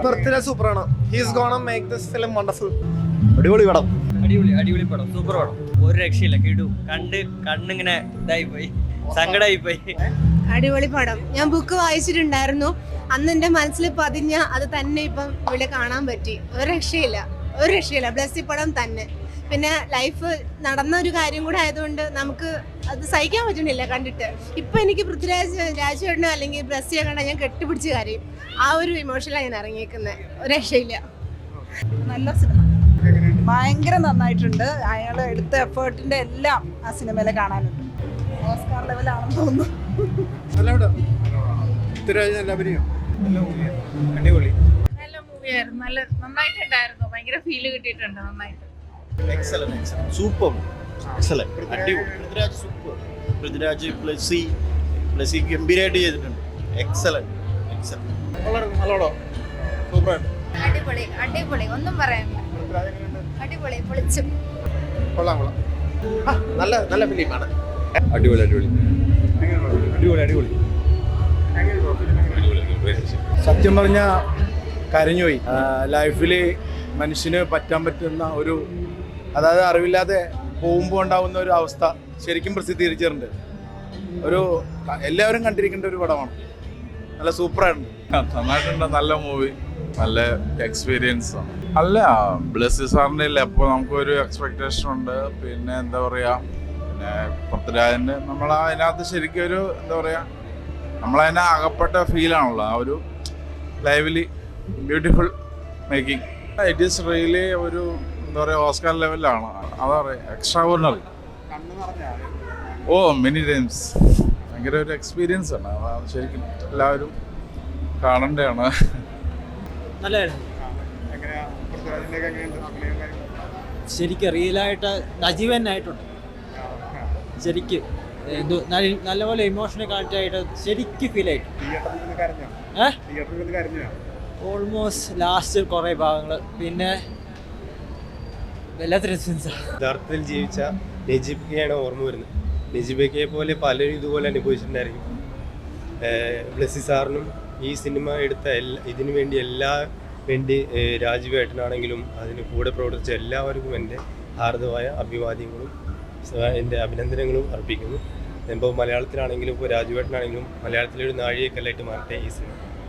Birthday സൂപ്പറാണ്. He's gonna make this film wonderful. അടിപൊളി പടം, അടിപൊളി പടം, സൂപ്പർ പടം, ഒരു രക്ഷയില്ല. കിടു കണ്ണിങ്ങനെ ഇതായി പോയി, സങ്കടമായി പോയി. അടിപൊളി പടം. ഞാൻ ബുക്ക് വായിച്ചിട്ടുണ്ടായിരുന്നു, അന്ന് എൻ്റെ മനസ്സിൽ പതിഞ്ഞ അത് തന്നെ ഇപ്പം ഇവിടെ കാണാൻ പറ്റി. ഒരു രക്ഷയില്ല. ബ്ലസ്സി പടം തന്നെ. പിന്നെ ലൈഫ് നടന്ന ഒരു കാര്യം കൂടെ ആയതുകൊണ്ട് നമുക്ക് അത് സഹിക്കാൻ പറ്റുന്നില്ല കണ്ടിട്ട്. ഇപ്പം എനിക്ക് രാജുവേട്ടനോ അല്ലെങ്കിൽ ബ്ലസ്സിയെ കണ്ടാൽ ഞാൻ കെട്ടിപ്പിടിച്ച് കാര്യം. ആ ഒരു ഇമോഷനിലാണ് ഞാൻ ഇറങ്ങിയേക്കുന്നത്. ഒരു രക്ഷയില്ല. നല്ല സിനിമ, ഭയങ്കര നന്നായിട്ടുണ്ട്. അയാൾ എടുത്ത എഫേർട്ടിന്റെ എല്ലാം ആ സിനിമയിൽ കാണാനുണ്ട്. ഓസ്കാർ ലെവലാണെന്ന് തോന്നുന്നു. അടിപൊളി നല്ല മൂവിയായിരുന്നു. നന്നായിട്ടുണ്ടായിരുന്നു. ഭയങ്കര ഫീല് കിട്ടിയിട്ടുണ്ട്. നന്നായിട്ട് സൂപ്പർ, പൃഥ്വിരാജ് പ്ലസ് ഗംഭീരമായിട്ട് ചെയ്തിട്ടുണ്ട്. അടിപൊളി ഒന്നും പറയാനില്ല. അടിപൊളി പൊളിച്ചു. നല്ല ഫിലിമാണ്. അടിപൊളി. സത്യം പറഞ്ഞ കരഞ്ഞുപോയി. ലൈഫിൽ മനുഷ്യന് പറ്റാൻ പറ്റുന്ന ഒരു, അതായത് അറിവില്ലാതെ പോകുമ്പോൾ ഉണ്ടാവുന്ന ഒരു അവസ്ഥ ശരിക്കും പ്രസിദ്ധീകരിച്ചിട്ടുണ്ട്. എല്ലാവരും കണ്ടിരിക്കേണ്ട ഒരു പടമാണ്. നല്ല സൂപ്പറായിട്ടുണ്ട്. നന്നായിട്ടുണ്ട്. നല്ല മൂവി, നല്ല എക്സ്പീരിയൻസ് ആണ്. അല്ല, ബ്ലസ്സി സാറിൻ്റെ ഇല്ല, അപ്പോൾ നമുക്കൊരു എക്സ്പെക്ടേഷൻ ഉണ്ട്. പിന്നെ എന്താ പറയുക, പിന്നെ പൃഥ്വിരാജിൻ്റെ അതിനകത്ത് ശരിക്കും ഒരു എന്താ പറയുക, നമ്മളതിനെ അകപ്പെട്ട ഫീലാണല്ലോ. ആ ഒരു lively beautiful making. It is really ഒരു എന്താ പറയുക ഓസ്കാർ ലെവലിലാണ്. അതാ പറയുക, എക്സ്ട്രാ ഓർഡിനറി. Many times. ഭയങ്കര ഒരു എക്സ്പീരിയൻസ് ആണ്. അത് ശരിക്കും എല്ലാവരും കാണേണ്ടതാണ്. നല്ലതായിരുന്നു. ശരിക്കും റിയലായിട്ട് നജീവനായിട്ടുണ്ട്. ശരിക്കും നല്ലപോലെ ഇമോഷണൽ കണക്ട് ആയിട്ട് ശരിക്കും ഫീൽ ആയിട്ട്. ഓൾമോസ്റ്റ് ലാസ്റ്റ് കുറേ ഭാഗങ്ങൾ. പിന്നെ എല്ലാത്തിനും യഥാർത്ഥത്തിൽ ജീവിച്ച നജീബിക്കയാണ് ഓർമ്മ വരുന്നത്. നജീബിക്കയെ പോലെ പലരും ഇതുപോലെ അനുഭവിച്ചിട്ടുണ്ടായിരിക്കും. ബ്ലസ്സി സാറിനും ഈ സിനിമ എടുത്ത ഇതിനു വേണ്ടി രാജുവേട്ടനാണെങ്കിലും അതിന് കൂടെ പ്രവർത്തിച്ച എല്ലാവർക്കും എൻ്റെ ഹാർദമായ അഭിവാദ്യങ്ങളും എൻ്റെ അഭിനന്ദനങ്ങളും അർപ്പിക്കുന്നു. ഇപ്പോൾ മലയാളത്തിലാണെങ്കിലും ഇപ്പോൾ രാജുവേട്ടനാണെങ്കിലും മലയാളത്തിലൊരു നാഴികക്കല്ലായിട്ട് മാറട്ടെ ഈ സിനിമ.